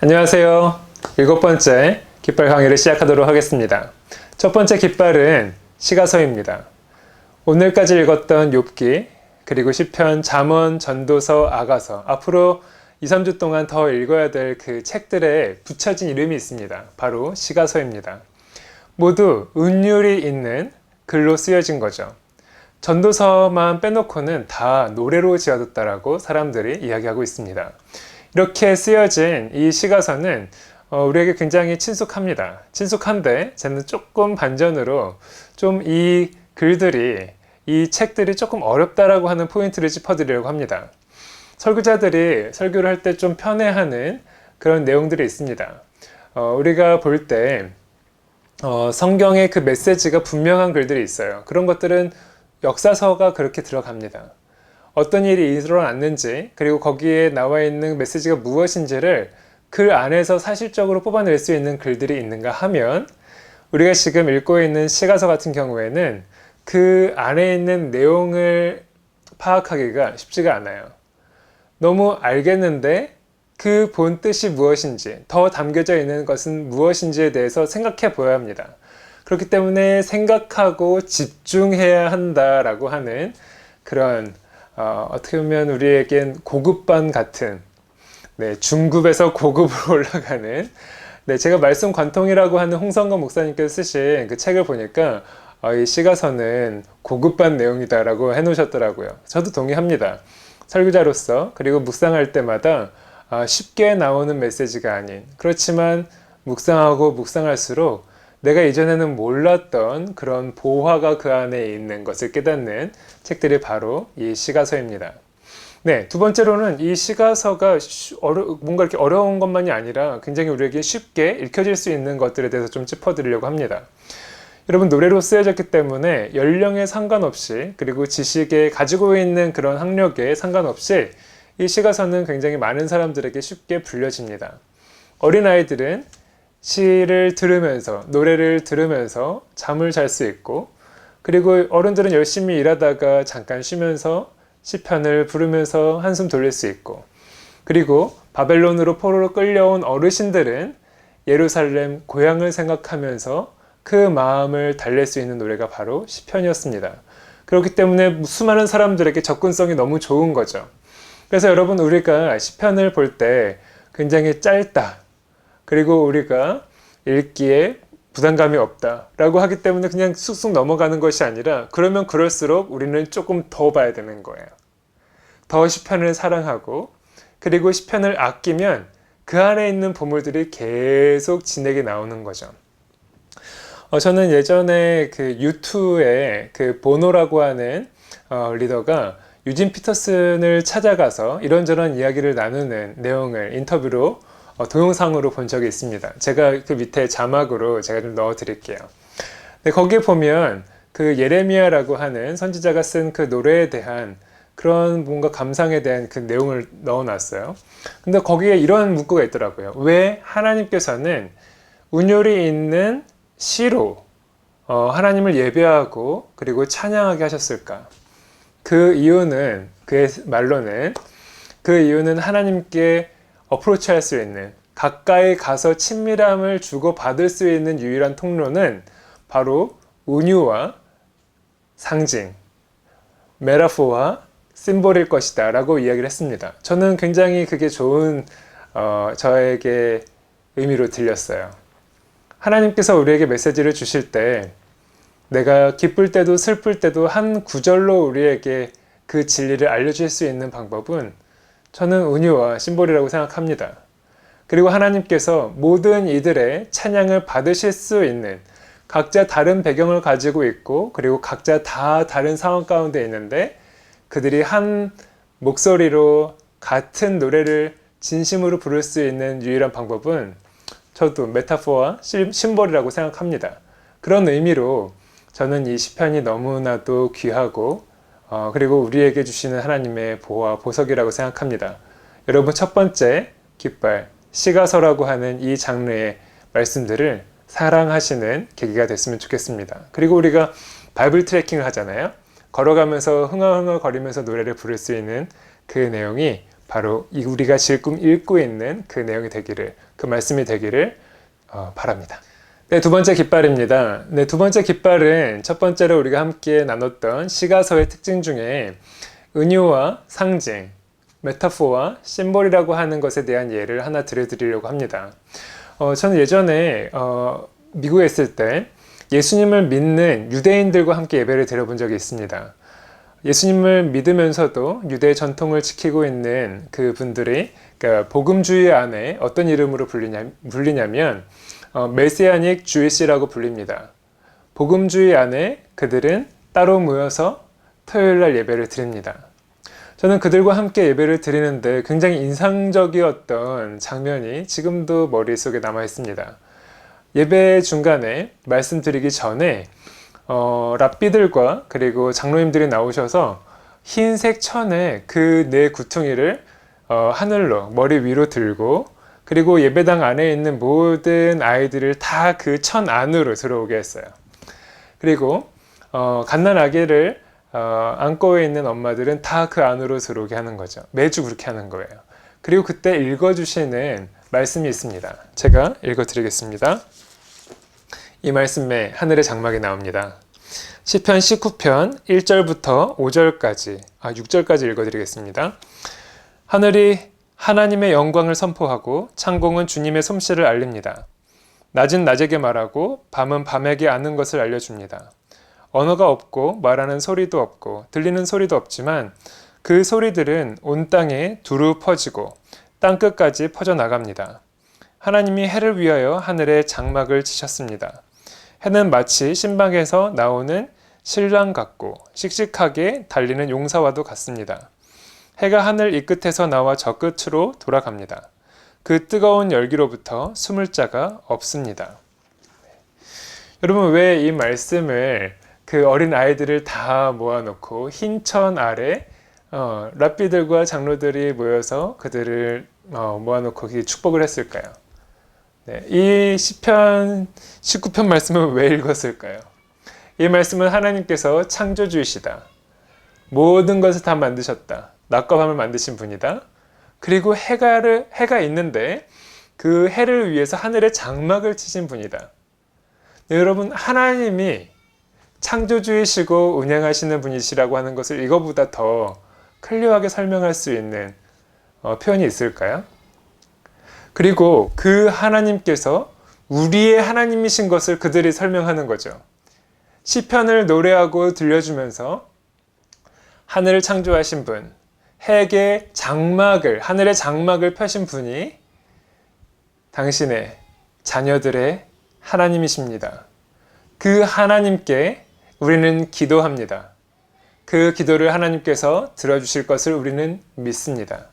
안녕하세요. 7번째 깃발 강의를 시작하도록 하겠습니다. 첫 번째 깃발은 시가서입니다. 오늘까지 읽었던 욥기, 그리고 시편, 잠언, 전도서, 아가서, 앞으로 2, 3주 동안 더 읽어야 될 그 책들에 붙여진 이름이 있습니다. 바로 시가서입니다. 모두 운율이 있는 글로 쓰여진 거죠. 전도서만 빼놓고는 다 노래로 지어졌다라고 사람들이 이야기하고 있습니다. 이렇게 쓰여진 이 시가서는 우리에게 굉장히 친숙합니다. 친숙한데 저는 조금 반전으로 좀 이 글들이, 이 책들이 조금 어렵다라고 하는 포인트를 짚어드리려고 합니다. 설교자들이 설교를 할 때 좀 편애하는 그런 내용들이 있습니다. 우리가 볼 때 성경의 그 메시지가 분명한 글들이 있어요. 그런 것들은 역사서가 그렇게 들어갑니다. 어떤 일이 일어났는지, 그리고 거기에 나와 있는 메시지가 무엇인지를 글 안에서 사실적으로 뽑아낼 수 있는 글들이 있는가 하면, 우리가 지금 읽고 있는 시가서 같은 경우에는 그 안에 있는 내용을 파악하기가 쉽지가 않아요. 너무 알겠는데 그 본 뜻이 무엇인지, 더 담겨져 있는 것은 무엇인지에 대해서 생각해 보아야 합니다. 그렇기 때문에 생각하고 집중해야 한다라고 하는 그런 어떻게 보면 우리에겐 고급반 같은, 중급에서 고급으로 올라가는, 제가 말씀 관통이라고 하는 홍성건 목사님께서 쓰신 그 책을 보니까 이 시가서는 고급반 내용이다라고 해놓으셨더라고요. 저도 동의합니다. 설교자로서, 그리고 묵상할 때마다 쉽게 나오는 메시지가 아닌, 그렇지만 묵상하고 묵상할수록 내가 이전에는 몰랐던 그런 보화가 그 안에 있는 것을 깨닫는 책들이 바로 이 시가서입니다. 두 번째로는 이 시가서가 뭔가 이렇게 어려운 것만이 아니라 굉장히 우리에게 쉽게 읽혀질 수 있는 것들에 대해서 좀 짚어드리려고 합니다. 여러분, 노래로 쓰여졌기 때문에 연령에 상관없이, 그리고 지식에 가지고 있는 그런 학력에 상관없이 이 시가서는 굉장히 많은 사람들에게 쉽게 불려집니다. 어린아이들은 시를 들으면서, 노래를 들으면서 잠을 잘 수 있고, 그리고 어른들은 열심히 일하다가 잠깐 쉬면서 시편을 부르면서 한숨 돌릴 수 있고, 그리고 바벨론으로 포로로 끌려온 어르신들은 예루살렘 고향을 생각하면서 그 마음을 달랠 수 있는 노래가 바로 시편이었습니다. 그렇기 때문에 수많은 사람들에게 접근성이 너무 좋은 거죠. 그래서 여러분, 우리가 시편을 볼 때 굉장히 짧다, 그리고 우리가 읽기에 부담감이 없다 라고 하기 때문에 그냥 쑥쑥 넘어가는 것이 아니라, 그러면 그럴수록 우리는 조금 더 봐야 되는 거예요. 더 시편을 사랑하고, 그리고 시편을 아끼면 그 안에 있는 보물들이 계속 진에게 나오는 거죠. 저는 예전에 그 U2의 그 보노라고 하는 리더가 유진 피터슨을 찾아가서 이런저런 이야기를 나누는 내용을 인터뷰로 동영상으로 본 적이 있습니다. 제가 그 밑에 자막으로 제가 좀 넣어 드릴게요. 거기에 보면 그 예레미야라고 하는 선지자가 쓴 그 노래에 대한 그런 뭔가 감상에 대한 그 내용을 넣어 놨어요. 근데 거기에 이런 문구가 있더라고요. 왜 하나님께서는 운율이 있는 시로 하나님을 예배하고 그리고 찬양하게 하셨을까? 그 이유는, 그의 말로는, 그 이유는 하나님께 어프로치 할 수 있는, 가까이 가서 친밀함을 주고받을 수 있는 유일한 통로는 바로 운유와 상징, 메타포와 심볼일 것이다 라고 이야기를 했습니다. 저는 굉장히 그게 좋은 저에게 의미로 들렸어요. 하나님께서 우리에게 메시지를 주실 때, 내가 기쁠 때도 슬플 때도 한 구절로 우리에게 그 진리를 알려줄 수 있는 방법은 저는 운유와 심볼이라고 생각합니다. 그리고 하나님께서 모든 이들의 찬양을 받으실 수 있는, 각자 다른 배경을 가지고 있고, 그리고 각자 다 다른 상황 가운데 있는데 그들이 한 목소리로 같은 노래를 진심으로 부를 수 있는 유일한 방법은 저도 메타포와 심볼이라고 생각합니다. 그런 의미로 저는 이 시편이 너무나도 귀하고 그리고 우리에게 주시는 하나님의 보호와 보석이라고 생각합니다. 여러분, 첫 번째 깃발, 시가서라고 하는 이 장르의 말씀들을 사랑하시는 계기가 됐으면 좋겠습니다. 그리고 우리가 바이블 트래킹을 하잖아요. 걸어가면서 흥얼흥얼 거리면서 노래를 부를 수 있는 그 내용이 바로 우리가 지금 읽고 있는 그 내용이 되기를, 그 말씀이 되기를 바랍니다. 네, 두 번째 깃발입니다. 네, 두 번째 깃발은 첫 번째로 우리가 함께 나눴던 시가서의 특징 중에 은유와 상징, 메타포와 심볼이라고 하는 것에 대한 예를 하나 들려드리려고 합니다. 저는 예전에 미국에 있을 때 예수님을 믿는 유대인들과 함께 예배를 드려본 적이 있습니다. 예수님을 믿으면서도 유대 전통을 지키고 있는 그 분들이, 그러니까 복음주의 안에 어떤 이름으로 불리냐면 메시아닉 주이시라고 불립니다. 복음주의 안에 그들은 따로 모여서 토요일날 예배를 드립니다. 저는 그들과 함께 예배를 드리는데 굉장히 인상적이었던 장면이 지금도 머릿속에 남아 있습니다. 예배 중간에 말씀드리기 전에 랍비들과 그리고 장로님들이 나오셔서 흰색 천에 그 네 구퉁이를 하늘로 머리 위로 들고, 그리고 예배당 안에 있는 모든 아이들을 다 그 천 안으로 들어오게 했어요. 그리고 갓난아기를 안고 있는 엄마들은 다 그 안으로 들어오게 하는 거죠. 매주 그렇게 하는 거예요. 그리고 그때 읽어주시는 말씀이 있습니다. 제가 읽어드리겠습니다. 이 말씀에 하늘의 장막이 나옵니다. 시편 19편 1절부터 5절까지, 6절까지 읽어드리겠습니다. 하늘이 하나님의 영광을 선포하고 창공은 주님의 솜씨를 알립니다. 낮은 낮에게 말하고 밤은 밤에게 아는 것을 알려줍니다. 언어가 없고 말하는 소리도 없고 들리는 소리도 없지만 그 소리들은 온 땅에 두루 퍼지고 땅끝까지 퍼져나갑니다. 하나님이 해를 위하여 하늘에 장막을 치셨습니다. 해는 마치 신방에서 나오는 신랑 같고 씩씩하게 달리는 용사와도 같습니다. 해가 하늘 이 끝에서 나와 저 끝으로 돌아갑니다. 그 뜨거운 열기로부터 숨을 자가 없습니다. 여러분, 왜 이 말씀을 그 어린 아이들을 다 모아놓고 흰 천 아래 랍비들과 장로들이 모여서 그들을 모아놓고 축복을 했을까요? 네, 이 시편 19편 말씀을 왜 읽었을까요? 이 말씀은 하나님께서 창조주이시다. 모든 것을 다 만드셨다. 낮과 밤을 만드신 분이다. 그리고 해가 있는데 그 해를 위해서 하늘에 장막을 치신 분이다. 네, 여러분, 하나님이 창조주이시고 운행하시는 분이시라고 하는 것을 이거보다 더 클리어하게 설명할 수 있는 표현이 있을까요? 그리고 그 하나님께서 우리의 하나님이신 것을 그들이 설명하는 거죠. 시편을 노래하고 들려주면서 하늘을 창조하신 분, 해의 장막을, 하늘의 장막을 펴신 분이 당신의 자녀들의 하나님이십니다. 그 하나님께 우리는 기도합니다. 그 기도를 하나님께서 들어주실 것을 우리는 믿습니다.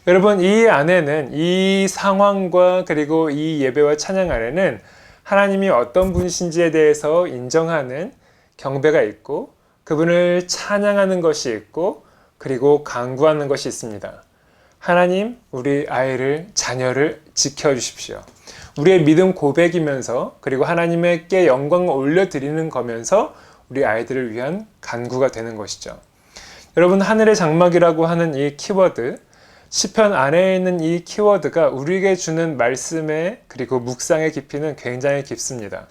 여러분, 이 안에는, 이 상황과 그리고 이 예배와 찬양 안에는 하나님이 어떤 분이신지에 대해서 인정하는 경배가 있고, 그분을 찬양하는 것이 있고, 그리고 간구하는 것이 있습니다. 하나님, 우리 아이를, 자녀를 지켜주십시오. 우리의 믿음 고백이면서, 그리고 하나님께 영광을 올려드리는 거면서 우리 아이들을 위한 간구가 되는 것이죠. 여러분, 하늘의 장막이라고 하는 이 키워드, 시편 안에 있는 이 키워드가 우리에게 주는 말씀의 그리고 묵상의 깊이는 굉장히 깊습니다.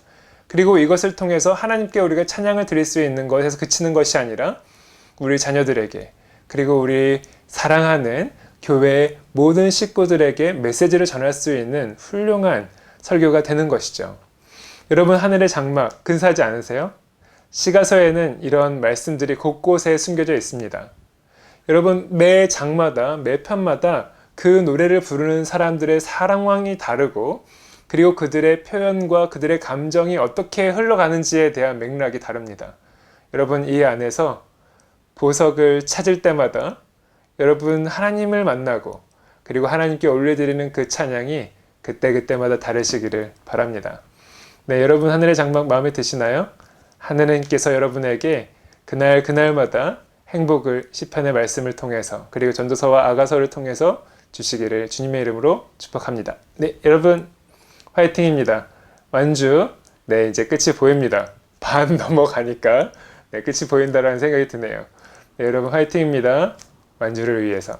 그리고 이것을 통해서 하나님께 우리가 찬양을 드릴 수 있는 것에서 그치는 것이 아니라 우리 자녀들에게, 그리고 우리 사랑하는 교회의 모든 식구들에게 메시지를 전할 수 있는 훌륭한 설교가 되는 것이죠. 여러분, 하늘의 장막 근사하지 않으세요? 시가서에는 이런 말씀들이 곳곳에 숨겨져 있습니다. 여러분, 매 장마다, 매 편마다 그 노래를 부르는 사람들의 사랑망이 다르고, 그리고 그들의 표현과 그들의 감정이 어떻게 흘러가는지에 대한 맥락이 다릅니다. 여러분, 이 안에서 보석을 찾을 때마다 여러분 하나님을 만나고, 그리고 하나님께 올려드리는 그 찬양이 그때그때마다 다르시기를 바랍니다. 네, 여러분, 하늘의 장막 마음에 드시나요? 하나님께서 여러분에게 그날마다 행복을 시편의 말씀을 통해서, 그리고 전도서와 아가서를 통해서 주시기를 주님의 이름으로 축복합니다. 네, 여러분 화이팅입니다. 완주, 네, 이제 끝이 보입니다. 반 넘어가니까 끝이 보인다라는 생각이 드네요. 네, 여러분 화이팅입니다. 완주를 위해서.